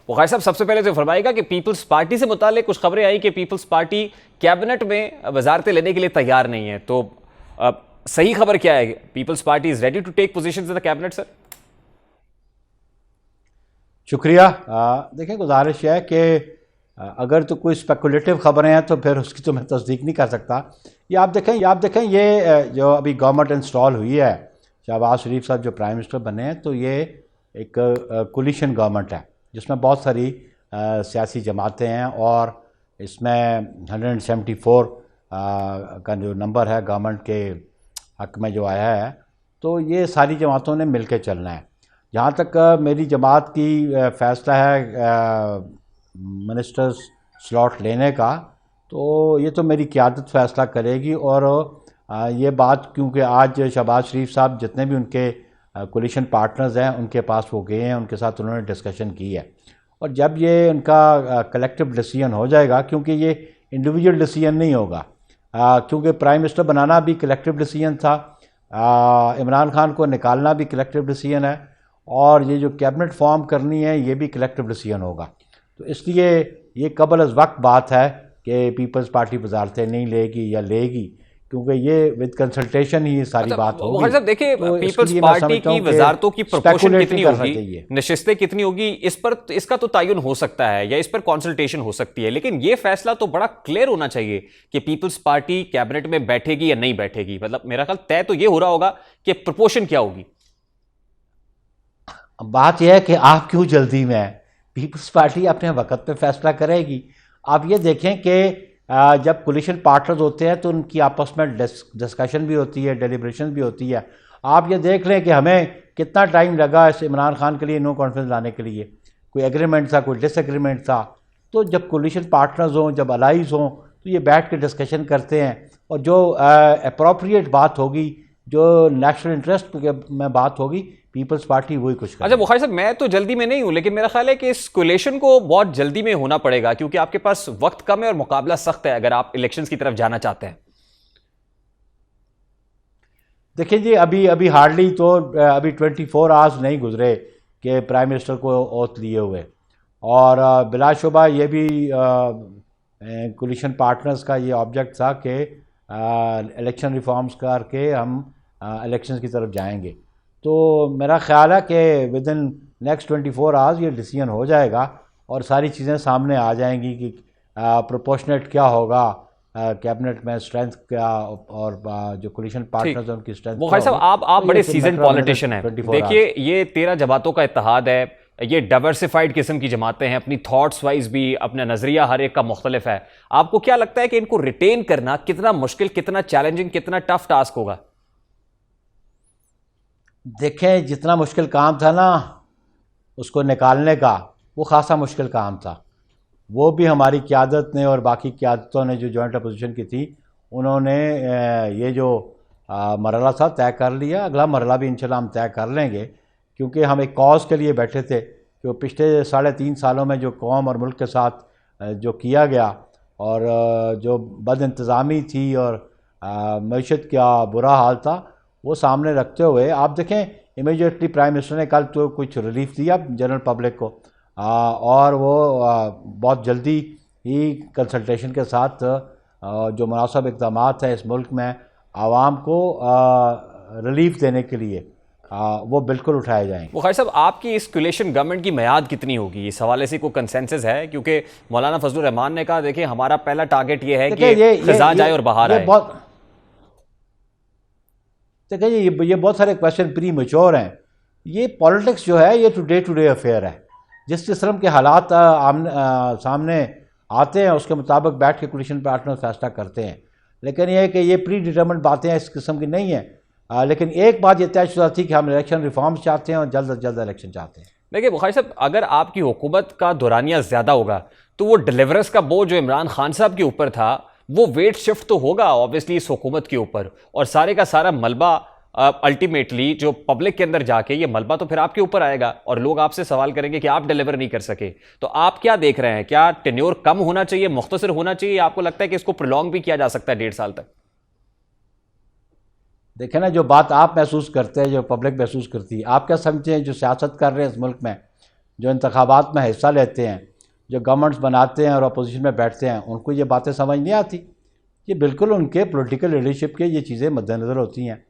बुखारी साहब, सबसे पहले तो फरमाएगा कि पीपल्स पार्टी से मुताल्लिक कुछ खबरें आई कि पीपल्स पार्टी कैबिनेट में वजारतें लेने के लिए तैयार नहीं है, तो सही खबर क्या है? People's Party is ready to take positions in the cabinet sir? शुक्रिया। देखें, गुजारिश है कि अगर तो कोई स्पेकुलेटिव खबरें हैं तो फिर उसकी तो मैं तस्दीक नहीं कर सकता। ये आप देखें ये जो अभी गवर्नमेंट इंस्टॉल हुई है, शहबाज शरीफ साहब जो प्राइम मिनिस्टर बने हैं, तो ये एक कोलिशन गवर्नमेंट है जिसमें बहुत सारी सियासी जमातें हैं और इसमें 174 का जो नंबर है गवर्नमेंट के हक़ में जो आया है, तो ये सारी जमातों ने मिल के चलना है। जहाँ तक मेरी जमात की फ़ैसला है मिनिस्टर्स स्लॉट लेने का, तो ये तो मेरी क़यादत फ़ैसला करेगी। और ये बात क्योंकि आज शहबाज शरीफ साहब जितने भी उनके कोलिशन पार्टनर्स हैं उनके पास वो गए हैं, उनके साथ उन्होंने डिस्कशन की है। और जब ये उनका कलेक्टिव डिसीजन हो जाएगा, क्योंकि ये इंडिविजुअल डिसीजन नहीं होगा, क्योंकि प्राइम मिनिस्टर बनाना भी कलेक्टिव डिसीजन था, इमरान खान को निकालना भी कलेक्टिव डिसीजन है, और ये जो कैबिनेट फॉर्म करनी है ये भी कलेक्टिव डिसीजन होगा। तो इसलिए ये कबल अज़ वक्त बात है कि पीपल्स पार्टी वजारतें नहीं लेगी या लेगी, क्योंकि ये विद कंसल्टेशन ही सारी बात होगी। साहब देखिए, तो पीपल्स पार्टी की वजारतों की प्रोपोर्शन कितनी होगी, नशिस्तें कितनी होगी, इस पर इसका तो तयन हो सकता है या इस पर कंसल्टेशन हो सकती है, लेकिन ये फैसला तो बड़ा क्लियर होना चाहिए कि पीपल्स पार्टी कैबिनेट में बैठेगी या नहीं बैठेगी। मतलब मेरा ख्याल तय तो ये हो रहा होगा कि प्रोपोर्शन क्या होगी। बात यह है कि आप क्यों जल्दी में है, पीपल्स पार्टी अपने वक्त पे फैसला करेगी। आप ये देखें कि जब कोलिशन पार्टनर्स होते हैं तो उनकी आपस में डिस्कशन भी होती है, डेलिब्रेशन भी होती है। आप ये देख लें कि हमें कितना टाइम लगा इस इमरान खान के लिए नो कॉन्फ्रेंस लाने के लिए, कोई एग्रीमेंट था, कोई डिसएग्रीमेंट था। तो जब कोलिशन पार्टनर्स हों, जब अलाइज हों, तो ये बैठ के डिस्कशन करते हैं, और जो अप्रोप्रिएट बात होगी, जो नेशनल इंटरेस्ट में बात होगी, पीपल्स पार्टी वही कुछ करे। अच्छा बुखारी साहब, मैं तो जल्दी में नहीं हूं, लेकिन मेरा ख्याल है कि इस कोलिशन को बहुत जल्दी में होना पड़ेगा, क्योंकि आपके पास वक्त कम है और मुकाबला सख्त है अगर आप इलेक्शंस की तरफ जाना चाहते हैं। देखिए जी, अभी हार्डली तो अभी 24 आवर्स नहीं गुजरे कि प्राइम मिनिस्टर को ओथ लिए हुए, और बिलाशुबा ये भी कोलिशन पार्टनर्स का ये ऑब्जेक्ट था कि इलेक्शन रिफॉर्म्स करके हम इलेक्शंस की तरफ जाएंगे। तो मेरा ख्याल है कि विद इन नेक्स्ट 24 आवर्स ये डिसीजन हो जाएगा और सारी चीज़ें सामने आ जाएंगी कि प्रोपोर्शनेट क्या होगा, कैबिनेट में स्ट्रेंथ क्या, और जो कोलिशन पार्टनर्स हैं उनकी स्ट्रेंथ। बुखारी साहब, आप बड़े सीजन पॉलिटिशियन हैं। देखिए, ये 13 जमातों का इत्तेहाद है, ये डाइवर्सिफाइड किस्म की जमातें हैं, अपनी थॉट्स वाइज भी अपना नजरिया हर एक का मुख्तलिफ है। आपको क्या लगता है कि इनको रिटेन करना कितना मुश्किल, कितना चैलेंजिंग, कितना टफ टास्क होगा? देखें, जितना मुश्किल काम था ना उसको निकालने का, वो खासा मुश्किल काम था। वो भी हमारी क़यादत ने और बाकी क़यादतों ने जो जॉइंट अपोजिशन की थी, उन्होंने ये जो मरला था तय कर लिया। अगला मरला भी इंशाल्लाह हम तय कर लेंगे, क्योंकि हम एक कॉज के लिए बैठे थे। जो पिछले 3.5 सालों में जो कौम और मुल्क के साथ जो किया गया, और जो बद इंतज़ामी थी और मईशत का बुरा हाल था, वो सामने रखते हुए आप देखें, इमीडिएटली प्राइम मिनिस्टर ने कल तो कुछ रिलीफ दिया जनरल पब्लिक को, और वो बहुत जल्दी ही कंसल्टेशन के साथ जो मुनासिब इक़दाम है इस मुल्क में आवाम को रिलीफ देने के लिए वो बिल्कुल उठाए जाएंगे। बुखारी साहब, आपकी इस कोलिशन गवर्नमेंट की मियाद कितनी होगी, इस हवाले से कोई कंसेंसस है? क्योंकि मौलाना फजलुर रहमान ने कहा, देखिए हमारा पहला टारगेट ये है कि खिज़ा जाए और बाहर आए। देखिए, ये बहुत सारे क्वेश्चन प्री मैच्योर हैं। ये पॉलिटिक्स जो है ये टू डे अफेयर है। जिस किस्म के हालात सामने आते हैं उसके मुताबिक बैठ के कोलिशन पार्टनर फैसला करते हैं, लेकिन ये है कि ये प्री डिटर्मिन्ड बातें इस किस्म की नहीं है। लेकिन एक बात ये तयशुदा थी कि हम इलेक्शन रिफॉर्म्स चाहते हैं और जल्द से जल्द इलेक्शन चाहते हैं। देखिए बुखारी साहब, अगर आपकी हुकूमत का दौरानिया ज़्यादा होगा तो वो डिलीवरेंस का बोझ जो इमरान खान साहब के ऊपर था, वो वेट शिफ्ट तो होगा ऑब्वियसली इस हुकूमत के ऊपर, और सारे का सारा मलबा अल्टीमेटली जो पब्लिक के अंदर जाके ये मलबा तो फिर आपके ऊपर आएगा और लोग आपसे सवाल करेंगे कि आप डिलीवर नहीं कर सके। तो आप क्या देख रहे हैं, क्या टेन्योर कम होना चाहिए, मुख्तसर होना चाहिए, आपको लगता है कि इसको प्रोलॉन्ग भी किया जा सकता है 1.5 साल तक? देखें ना, जो बात आप महसूस करते हैं, जो पब्लिक महसूस करती है, आप क्या समझते हैं जो सियासत कर रहे हैं इस मुल्क में जो इंतखाबात में हिस्सा लेते हैं, जो गवर्नमेंट्स बनाते हैं और अपोजिशन में बैठते हैं, उनको ये बातें समझ नहीं आती। ये बिल्कुल उनके पॉलिटिकल लीडरशिप के ये चीज़ें मद्देनज़र होती हैं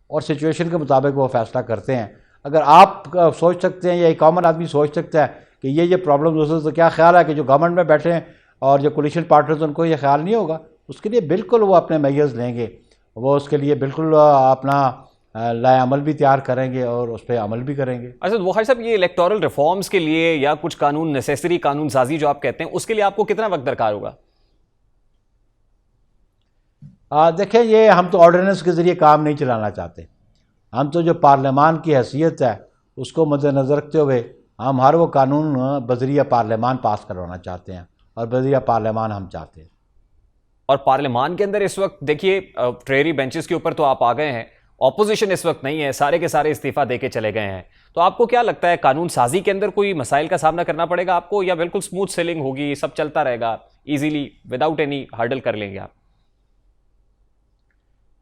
और सिचुएशन के मुताबिक वो फ़ैसला करते हैं। अगर आप सोच सकते हैं या एक कॉमन आदमी सोच सकता है कि ये प्रॉब्लम हो सकती है, तो क्या ख्याल है कि जो गवर्नमेंट में बैठे हैं और जो कोलिशन पार्टनर्स उनको ये ख्याल नहीं होगा? उसके लिए बिल्कुल वो अपने मेजर्स लेंगे, वो उसके लिए बिल्कुल अपना लाए अमल भी तैयार करेंगे और उस पर अमल भी करेंगे। अच्छा वहार साहब, ये इलेक्टोरल रिफॉर्म्स के लिए या कुछ कानून नेसेसरी कानून साजी जो आप कहते हैं, उसके लिए आपको कितना वक्त दरकार होगा? देखें, ये हम तो ऑर्डिनेंस के ज़रिए काम नहीं चलाना चाहते। हम तो जो पार्लियामान की हैसियत है उसको मद्देनज़र रखते हुए हम हर वो कानून बज़रिया पार्लियामान पास करवाना चाहते हैं और बज़रिया पार्लियामान हम चाहते हैं। और पार्लियामान के अंदर इस वक्त देखिए, ट्रेरी बेंचेस के ऊपर तो आप आ गए हैं, ऑपोजिशन इस वक्त नहीं है, सारे के सारे इस्तीफा देके चले गए हैं। तो आपको क्या लगता है, कानून साजी के अंदर कोई मसाइल का सामना करना पड़ेगा आपको, या बिल्कुल स्मूथ सेलिंग होगी, सब चलता रहेगा, इजीली विदाउट एनी हर्डल कर लेंगे आप?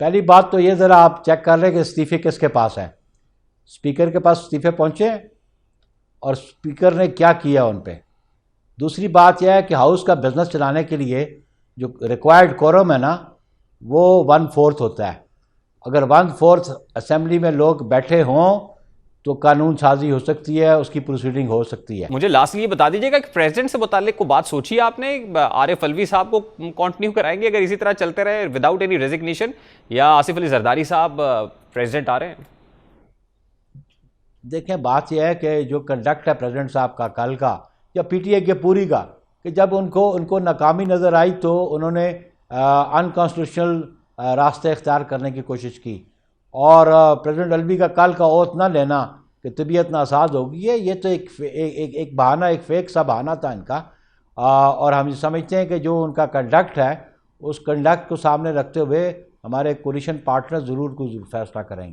पहली बात तो ये ज़रा आप चेक कर लें कि इस्तीफे किसके पास है। स्पीकर के पास इस्तीफे पहुँचे हैं और स्पीकर ने क्या किया उन पे। दूसरी बात यह है कि हाउस का बिजनेस चलाने के लिए जो रिक्वायर्ड कोरम है ना, वो 1/4 होता है। अगर 1/4 असेंबली में लोग बैठे हों तो कानून साजी हो सकती है, उसकी प्रोसीडिंग हो सकती है। मुझे लास्ट ये बता दीजिएगा कि प्रेसिडेंट से मुतालिक को बात सोची आपने, आरिफ अलवी साहब को कंटिन्यू कराएंगे अगर इसी तरह चलते रहे विदाउट एनी रेजिग्नेशन, या आसिफ अली जरदारी साहब प्रेसिडेंट आ रहे हैं? देखें, बात यह है कि जो कंडक्ट है प्रेसिडेंट साहब का कल का या पीटीए के पूरी का, कि जब उनको नाकामी नज़र आई तो उन्होंने अनकॉन्स्टिट्यूशनल रास्ते इख्तियार करने की कोशिश की। और प्रेसिडेंट अलवी का कल का ओथ ना लेना कि तबीयत नासाज होगी, ये तो एक बहाना, एक फेक सा बहाना था इनका। और हम समझते हैं कि जो उनका कंडक्ट है उस कंडक्ट को सामने रखते हुए हमारे कोलिशन पार्टनर ज़रूर कोई फैसला करेंगे।